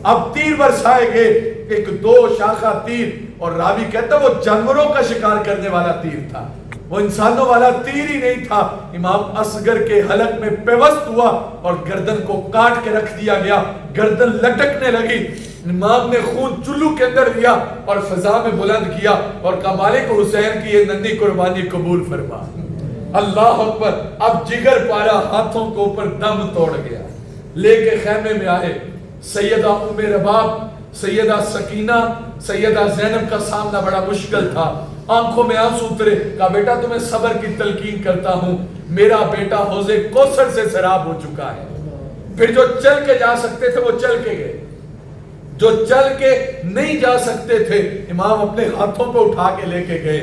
اب تیر برسائے گئے، ایک 2 شاخہ تیر، اور راوی کہتا وہ جانوروں کا شکار کرنے والا تیر تھا، وہ انسانوں والا تیر ہی نہیں تھا۔ امام اصغر کے حلق میں پیوست ہوا اور گردن کو کاٹ کے رکھ دیا گیا، گردن لٹکنے لگی۔ امام نے خون چلو کے اندر لیا اور فضا میں بلند کیا اور کہا مالک حسین کی یہ ننھی قربانی قبول فرما۔ اللہ اکبر۔ اب جگر پارا ہاتھوں کو اوپر دم توڑ گیا، لے کے خیمے میں آئے۔ سیدہ ام رباب، سیدہ سکینہ، سیدہ زینب کا سامنا بڑا مشکل تھا، آنکھوں میں آنسو اترے۔ کہا بیٹا تمہیں صبر کی تلقین کرتا ہوں، میرا بیٹا حوض کوثر سے سیراب ہو چکا ہے۔ پھر جو چل کے جا سکتے تھے وہ چل کے گئے، جو چل کے نہیں جا سکتے تھے امام اپنے ہاتھوں پہ اٹھا کے لے کے گئے،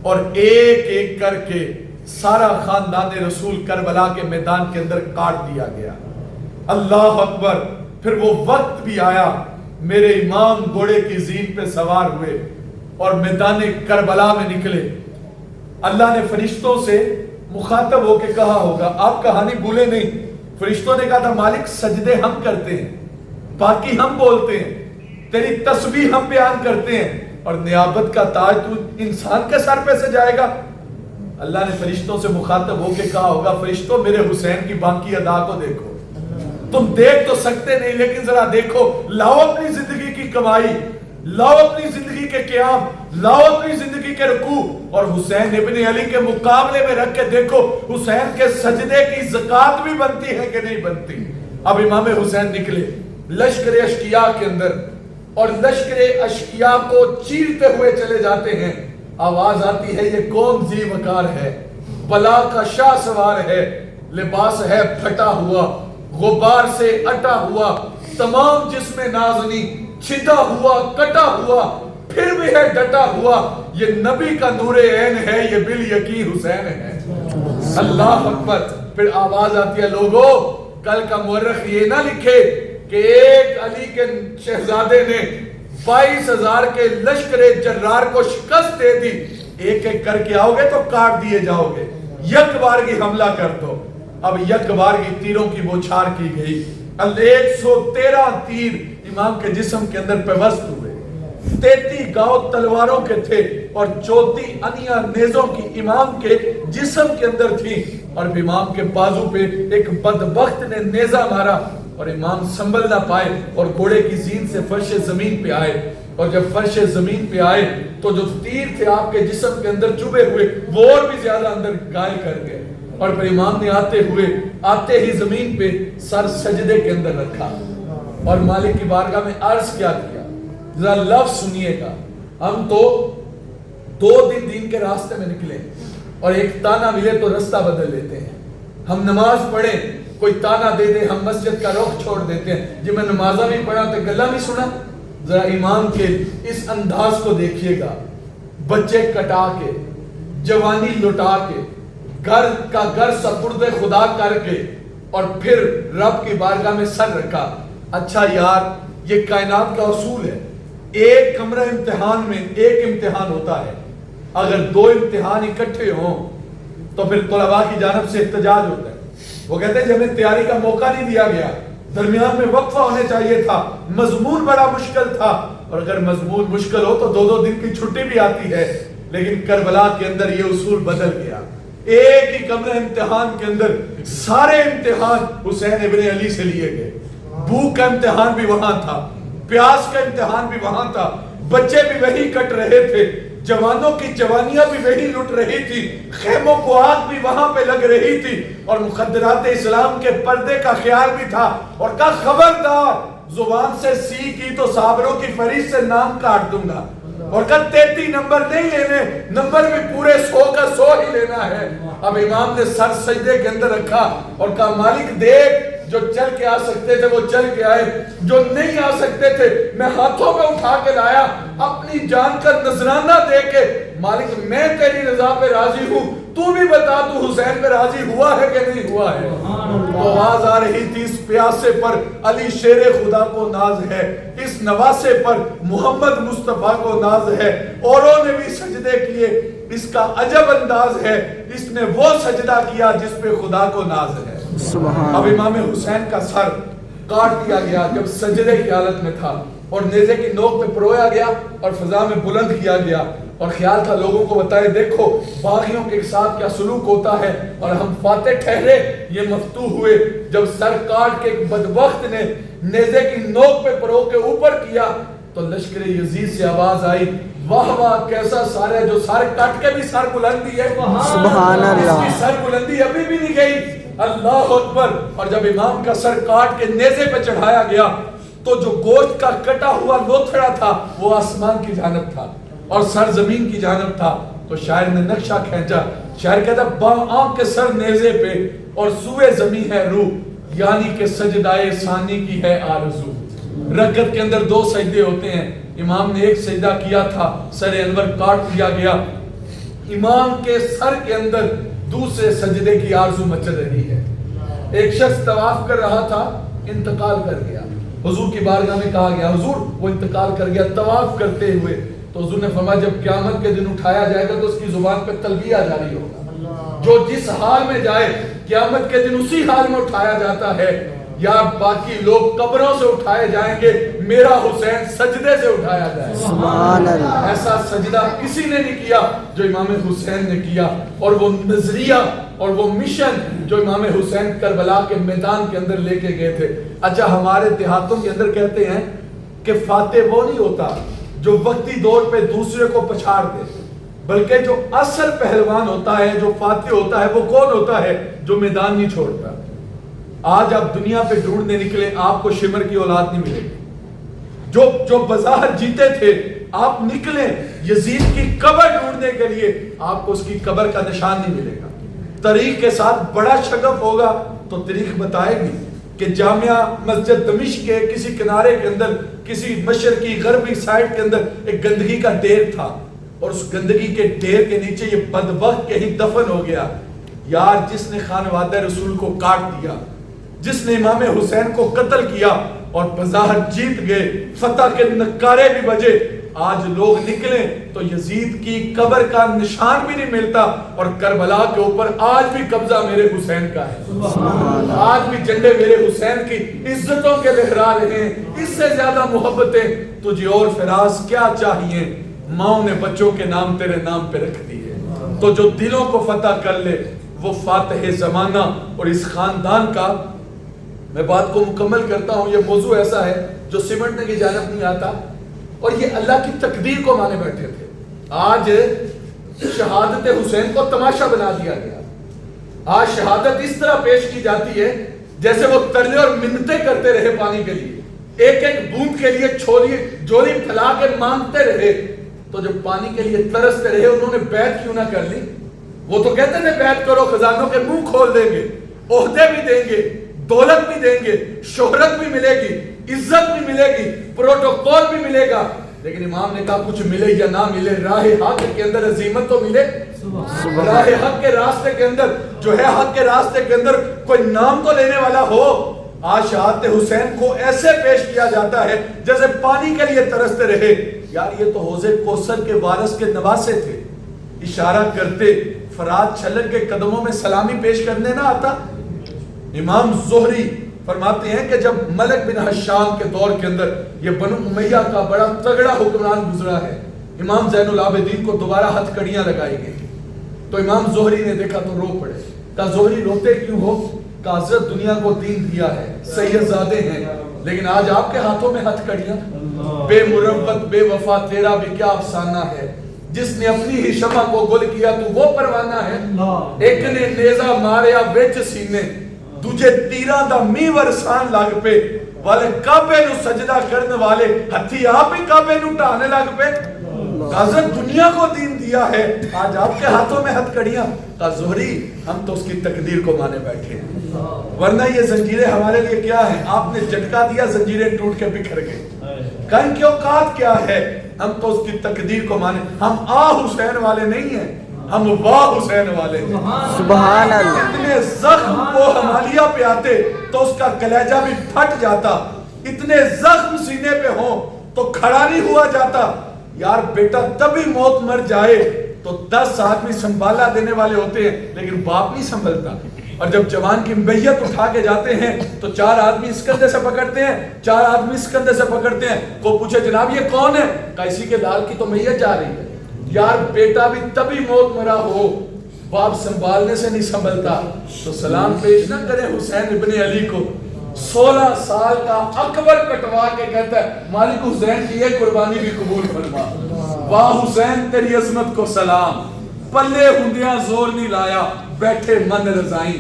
اور ایک ایک کر کے سارا خاندان رسول کربلا کے میدان کے اندر کاٹ دیا گیا۔ اللہ اکبر۔ پھر وہ وقت بھی آیا، میرے امام گھوڑے کی زین پہ سوار ہوئے اور میدان کربلا میں نکلے۔ اللہ نے فرشتوں سے مخاطب ہو کے کہا ہوگا، آپ کہانی بھولے نہیں، فرشتوں نے کہا تھا مالک سجدے ہم کرتے ہیں، باقی ہم بولتے ہیں، تیری تسبیح ہم بیان کرتے ہیں، اور نیابت کا تاج تو انسان کے سر پہ سے جائے گا۔ اللہ نے فرشتوں سے مخاطب ہو کے کہا ہوگا، فرشتوں میرے حسین کی باقی ادا کو دیکھو، تم دیکھ تو سکتے نہیں لیکن ذرا دیکھو، لاؤ اپنی زندگی کی کمائی، لاؤ اپنی زندگی کے قیام، لاؤ اپنی زندگی کے رکوع، اور حسین ابن علی کے مقابلے میں رکھ کے دیکھو حسین کے سجدے کی زکوٰۃ بھی بنتی ہے کہ نہیں بنتی۔ اب امام حسین نکلے لشکر اشقیاء کے اندر، اور لشکر اشقیاء کو چیرتے ہوئے چلے جاتے ہیں۔ آواز آتی ہے یہ کون ذی وقار ہے، بلا کا شاہ سوار ہے، لباس ہے پھٹا ہوا، غبار سے اٹا ہوا، تمام جسم نازنی چھتا ہوا کٹا ہوا، پھر بھی ہے ڈٹا ہوا، یہ نبی کا نور عین ہے، یہ بالیقین حسین ہے۔ اللہ اکبر۔ پھر آواز آتی ہے لوگوں کل کا مورخ یہ نہ لکھے کہ ایک علی کے شہزادے نے 22,000 کے لشکر جرار کو شکست دے دی، ایک ایک کر کے آؤ گے تو کاٹ دیے جاؤ گے، یک بار کی حملہ کر دو۔ اب یک بار کی تیروں کی بوچھار کی گئی، 113 تیر امام کے جسم کے اندر پیوست ہوئے، 33 گاؤں تلواروں کے تھے اور 34 انیاں نیزوں کی امام کے جسم کے اندر تھی، اور امام کے بازو پہ ایک بدبخت نے نیزہ مارا اور امام سنبھل نہ پائے اور گھوڑے کی زین سے فرش زمین پہ آئے، اور جب فرش زمین پہ آئے تو جو تیر تھے آپ کے جسم کے اندر چبھے ہوئے وہ اور بھی زیادہ اندر گائل کر گئے، اور پھر امام نے آتے ہی زمین پہ سر سجدے کے اندر رکھا اور مالک کی بارگاہ میں عرض کیا کیا، ذرا لفظ سنیے گا۔ ہم تو 2 دن کے راستے میں نکلے اور ایک تانا ملے تو رستہ بدل لیتے ہیں، ہم نماز پڑھیں کوئی تانا دے دے ہم مسجد کا رخ چھوڑ دیتے ہیں، جب میں نمازہ بھی پڑھا تو گلہ بھی سنا۔ ذرا امام کے اس انداز کو دیکھیے گا، بچے کٹا کے، جوانی لٹا کے، گھر کا گھر سپرد خدا کر کے، اور پھر رب کی بارگاہ میں سر رکھا۔ اچھا یار یہ کائنات کا اصول ہے، ایک کمرہ امتحان میں ایک امتحان ہوتا ہے، اگر 2 امتحان اکٹھے ہوں تو پھر طلباء کی جانب سے احتجاج ہوتا ہے، وہ کہتے ہیں جب ہمیں تیاری کا موقع نہیں دیا گیا، درمیان میں وقفہ ہونے چاہیے تھا، مضمون بڑا مشکل تھا، اور اگر مضمون مشکل ہو تو 2 دن کی چھٹی بھی آتی ہے، لیکن کربلا کے اندر یہ اصول بدل گیا، ایک ہی کمرہ امتحان کے اندر سارے امتحان حسین ابن علی سے لیے گئے، بھوک کا امتحان بھی وہاں تھا، پیاس کا امتحان بھی وہاں تھا، بچے بھی وہی کٹ رہے تھے، جوانوں کی جوانیاں بھی وہی لٹ رہی تھی، خیموں کو آگ بھی وہاں پہ لگ رہی تھی، اور مخدرات اسلام کے پردے کا خیال بھی تھا، اور کہا خبردار زبان سے سی کی تو صابروں کی فریض سے نام کاٹ دوں گا۔ اور کہا 33 نمبر نہیں لینے، نمبر بھی پورے 100 کا 100 ہی لینا ہے۔ اب امام نے سر سجدے کے اندر رکھا اور کہا مالک دیکھ، جو چل کے آ سکتے تھے وہ چل کے آئے، جو نہیں آ سکتے تھے میں ہاتھوں میں اٹھا کے لایا، اپنی جان کا نذرانہ دے کے مالک میں تیری رضا پہ راضی ہوں، تو بھی بتا تو حسین پہ راضی ہوا ہے کہ نہیں ہوا ہے۔ تو آواز آ رہی تھی اس پیاسے پر علی شیر خدا کو ناز ہے، اس نواسے پر محمد مصطفیٰ کو ناز ہے، اوروں نے بھی سجدے کیے اس کا عجب انداز ہے، اس نے وہ سجدہ کیا جس پہ خدا کو ناز ہے۔ اب امام حسین کا سر کاٹ دیا گیا جب سجدے کی حالت میں تھا، اور نیزے کی نوک پہ پرویا گیا اور فضا میں بلند کیا گیا، اور خیال تھا لوگوں کو بتائے دیکھو باغیوں کے ساتھ کیا سلوک ہوتا ہے، اور ہم فاتح ٹھہرے، یہ مفتوح ہوئے۔ جب سر کاٹ کے ایک بدبخت نے نیزے کی نوک پہ پرو کے اوپر کیا تو لشکر یزید سے آواز آئی واہ واہ کیسا سر ہے، جو سر کٹ کے بھی سر بلندی ہے، سبحان اللہ، اس کی سر بلندی ابھی بھی نہیں گئی، اللہ اکبر۔ اور جب امام کا سر کاٹ کے نیزے پہ چڑھایا گیا تو جو گوشت کا کٹا ہوا لوتھڑا تھا وہ آسمان کی جانب تھا اور سر زمین کی جانب تھا۔ تو شاعر نے نقشہ کھینچا، شاعر کہتا باں آنکھ کے سر نیزے پہ اور سوئے زمین ہے روح، یعنی کہ سجدائے ثانی کی ہے آرزو۔ رکعت کے اندر 2 سجدے ہوتے ہیں، امام نے ایک سجدہ کیا تھا، سر انور کاٹ دیا گیا، امام کے سر کے اندر دوسرے سجدے کی آرزو مچل رہی ہے۔ ایک شخص طواف کر رہا تھا، انتقال کر گیا، حضور کی بارگاہ میں کہا گیا حضور وہ انتقال کر گیا طواف کرتے ہوئے، تو حضور نے فرمایا جب قیامت کے دن اٹھایا جائے گا تو اس کی زبان پہ تلبیہ جاری ہوگا، جو جس حال میں جائے قیامت کے دن اسی حال میں اٹھایا جاتا ہے، یا باقی لوگ قبروں سے اٹھائے جائیں گے، میرا حسین سجدے سے اٹھایا جائے گا۔ ایسا سجدہ کسی نے نہیں کیا جو امام حسین نے کیا، اور وہ نظریہ اور وہ مشن جو امام حسین کربلا کے میدان کے اندر لے کے گئے تھے۔ اچھا ہمارے دیہاتوں کے اندر کہتے ہیں کہ فاتح وہ نہیں ہوتا جو وقتی دور پہ دوسرے کو پچھاڑ دے، بلکہ جو اصل پہلوان ہوتا ہے، جو فاتح ہوتا ہے، وہ کون ہوتا ہے؟ جو میدان نہیں چھوڑتا۔ آج آپ دنیا پہ ڈھونڈنے نکلے آپ کو شمر کی اولاد نہیں ملے گی، جو بظاہر جیتے تھے آپ نکلیں یزید کی قبر ڈھونڈنے کے لیے آپ کو اس کی قبر کا نشان نہیں ملے گا۔ تاریخ کے ساتھ بڑا شغف ہوگا تو تاریخ بتائے گی کہ جامعہ مسجد دمشق کے کسی کنارے کے اندر کسی مشرقی غربی سائٹ کے اندر ایک گندگی کا ڈھیر تھا، اور اس گندگی کے ڈھیر کے نیچے یہ بدبخت کہیں دفن ہو گیا۔ یار جس نے خانوادہ رسول کو کاٹ دیا، جس نے امام حسین کو قتل کیا اور بظاہر جیت گئے، فتح کے نکارے بھی بجے، آج لوگ نکلیں تو یزید کی قبر کا نشان بھی نہیں ملتا، اور کربلا کے اوپر آج بھی قبضہ میرے حسین کا ہے، آج بھی جھنڈے میرے حسین کی عزتوں کے لہرا رہے ہیں۔ اس سے زیادہ محبتیں تجھے اور فراز کیا چاہیے، ماں نے بچوں کے نام تیرے نام پہ رکھ دیے، تو جو دلوں کو فتح کر لے وہ فاتح زمانہ۔ اور اس خاندان کا میں بات کو مکمل کرتا ہوں، یہ موضوع ایسا ہے جو سمٹنے کی جانب نہیں آتا، اور یہ اللہ کی تقدیر کو مانے بیٹھے تھے۔ آج شہادت حسین کو تماشا بنا دیا گیا، آج شہادت اس طرح پیش کی جاتی ہے جیسے وہ ترلے اور منتیں کرتے رہے پانی کے لیے، ایک ایک بوند کے لیے جولی پھیلا کے مانگتے رہے، تو جب پانی کے لیے ترستے رہے انہوں نے بیعت کیوں نہ کر لی؟ وہ تو کہتے تھے بیعت کرو خزانوں کے منہ کھول دیں گے، عہدے بھی دیں گے، دولت بھی دیں گے، شہرت بھی ملے گی، عزت بھی ملے گی، پروٹوکول بھی ملے گا، لیکن امام نے کہا کچھ ملے یا نہ ملے راہ حق کے اندر عظیمت تو ملے۔ راہ حق کے راستے کے اندر جو ہے، حق کے راستے کے اندر کوئی نام تو لینے والا ہو۔ آج شہادت حسین کو ایسے پیش کیا جاتا ہے جیسے پانی کے لیے ترستے رہے۔ یار یہ تو حوض کوثر کے وارث کے نواسے تھے، اشارہ کرتے فرات چھلک کے قدموں میں سلامی پیش کرنے نہ آتا۔ امام زہری فرماتے ہیں کہ جب ملک بن حشام کے دور کے اندر یہ بنو امیہ کا بڑا تگڑا حکمران گزرا ہے، امام زین العابدین کو دوبارہ ہتھ کڑیاں لگائی گئی، تو امام زہری نے دیکھا تو رو پڑے۔ کہا زہری روتے کیوں ہو؟ کہ حضرت دنیا کو دین دیا ہے، سید زادے ہیں، لیکن آج آپ کے ہاتھوں میں ہتھ کڑیاں، بے مروت بے وفا تیرا بھی کیا افسانہ ہے، جس نے اپنی ہی شمع کو گل کیا تو وہ پروانہ ہے، ایک نے نیزہ ماریا وچ سینے تجھے تیران دا میور سان لگ پے، والے کعبے نو سجدہ کرنے والے ہتھی آپ ہی کعبے نو ٹھانے لگ پے۔ حضرت دنیا کو دین دیا ہے، آج آپ کے ہاتھوں میں ہتھکڑیاں. کہا زہری ہم تو اس کی تقدیر کو مانے بیٹھے ہیں، ورنہ یہ زنجیریں ہمارے لیے کیا ہیں؟ آپ نے جھٹکا دیا، زنجیریں ٹوٹ کے بکھر گئی. کہیں کی اوقات کیا ہے؟ ہم تو اس کی تقدیر کو مانے. ہم حسین والے نہیں ہیں، ہم واہ حسین والے ہیں. سبحان اللہ. اتنے زخم وہ ہمالیہ پہ آتے تو اس کا کلیجہ بھی پھٹ جاتا، اتنے زخم سینے پہ ہوں تو کھڑا نہیں ہوا جاتا. یار بیٹا تبھی موت مر جائے تو 10 آدمی سنبھالا دینے والے ہوتے ہیں لیکن باپ نہیں سنبھلتا. اور جب جوان کی میت اٹھا کے جاتے ہیں تو 4 آدمی اس کندھے سے پکڑتے ہیں، 4 آدمی اس کندھے سے پکڑتے ہیں. کو پوچھے جناب یہ کون ہے؟ کہا اسی کے لال کی تو میت جا رہی ہے. یار بیٹا بھی تبھی موت مرا ہو، باپ سنبھالنے سے نہیں سنبھلتا. تو سلام پیش نہ کریں حسین ابن علی کو. 16 سال کا اکبر کٹوا کے کہتا ہے مالک حسین کی یہ قربانی بھی قبول فرما. واہ حسین تیری عظمت کو سلام. پلے ہندیاں زور نہیں لایا، بیٹھے من رضائیں.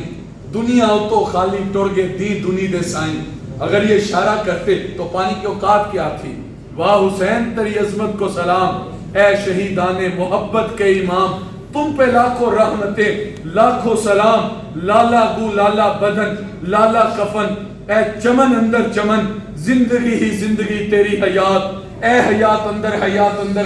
دنیا تو خالی ٹر گے دی دنی دے سائیں. اگر یہ اشارہ کرتے تو پانی کی اوقات کیا تھی. واہ حسین تیری عظمت کو سلام. اے شہیدان محبت کے امام، تم پہ لاکھوں رحمتیں لاکھوں سلام. لالا گو لالا بدن لالا کفن، اے چمن اندر چمن زندگی ہی زندگی تیری حیات. اے حیات اندر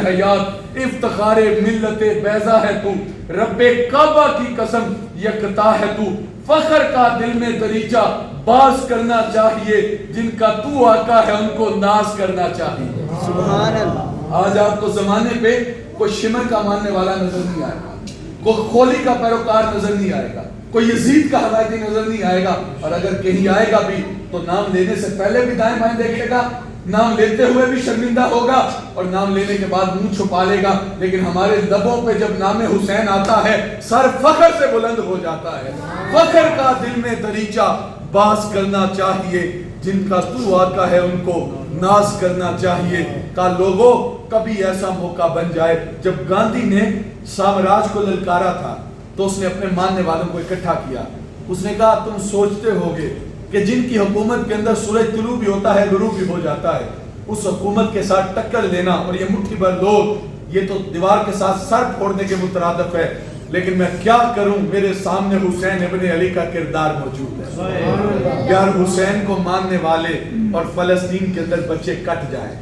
حیات، افتخار ملت بیضا ہے تو. رب کعبہ کی قسم یکتا ہے تو. فخر کا دل میں دریچہ باز کرنا چاہیے، جن کا تو آقا ہے ان کو ناز کرنا چاہیے. سبحان اللہ. آج آپ کو زمانے پہ کوئی شمر کا ماننے والا نظر نہیں آئے گا، کوئی خولی کا پیروکار نظر نہیں آئے گا، کوئی یزید کا حمایتی نظر نہیں آئے گا. اور اگر کہیں آئے گا بھی تو نام لینے سے پہلے بھی دائیں بائیں دیکھے گا، نام لیتے ہوئے بھی شرمندہ ہوگا اور نام لینے کے بعد منہ چھپا لے گا. لیکن ہمارے لبوں پہ جب نام حسین آتا ہے سر فخر سے بلند ہو جاتا ہے. فخر کا دل میں دریچہ باز کرنا چاہیے، جن کا تو آقا ہے ان کو ناز کرنا چاہیے. کہ لوگوں کبھی ایسا موقع بن جائے. جب گاندھی نے سامراج کو للکارا تھا تو اس نے اپنے ماننے والوں کو اکٹھا کیا. اس نے کہا تم سوچتے ہوگے کہ جن کی حکومت کے اندر سورج طلوع بھی ہوتا ہے غروب بھی ہو جاتا ہے، اس حکومت کے ساتھ ٹکر لینا اور یہ مٹھی بھر لوگ یہ تو دیوار کے ساتھ سر پھوڑنے کے مترادف ہے. لیکن میں کیا کروں، میرے سامنے حسین ابن علی کا کردار موجود ہے. یار حسین کو ماننے والے اور فلسطین کے اندر بچے کٹ جائیں،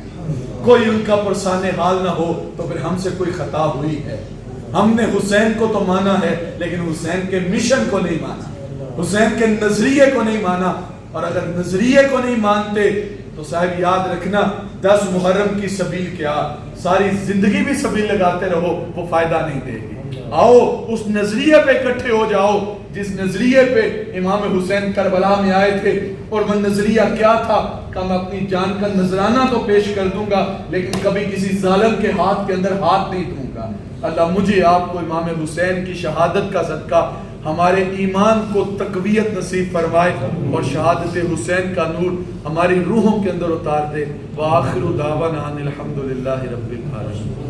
کوئی ان کا پرسان حال نہ ہو تو پھر ہم سے کوئی خطا ہوئی ہے. ہم نے حسین کو تو مانا ہے لیکن حسین کے مشن کو نہیں مانا، حسین کے نظریے کو نہیں مانا. اور اگر نظریے کو نہیں مانتے تو صاحب یاد رکھنا 10 محرم کی سبیل کیا، ساری زندگی بھی سبیل لگاتے رہو وہ فائدہ نہیں دے گی. آؤ اس نظریے پہ اکٹھے ہو جاؤ جس نظریے پہ امام حسین کربلا میں آئے تھے. اور وہ نظریہ کیا تھا کہ میں اپنی جان کا نذرانہ تو پیش کر دوں گا لیکن کبھی کسی ظالم کے ہاتھ کے اندر ہاتھ نہیں دوں گا. اللہ مجھے آپ کو امام حسین کی شہادت کا صدقہ ہمارے ایمان کو تقویت نصیب فرمائے اور شہادت حسین کا نور ہماری روحوں کے اندر اتار دے. وآخر دعوانا ان الحمدللہ رب العالمین.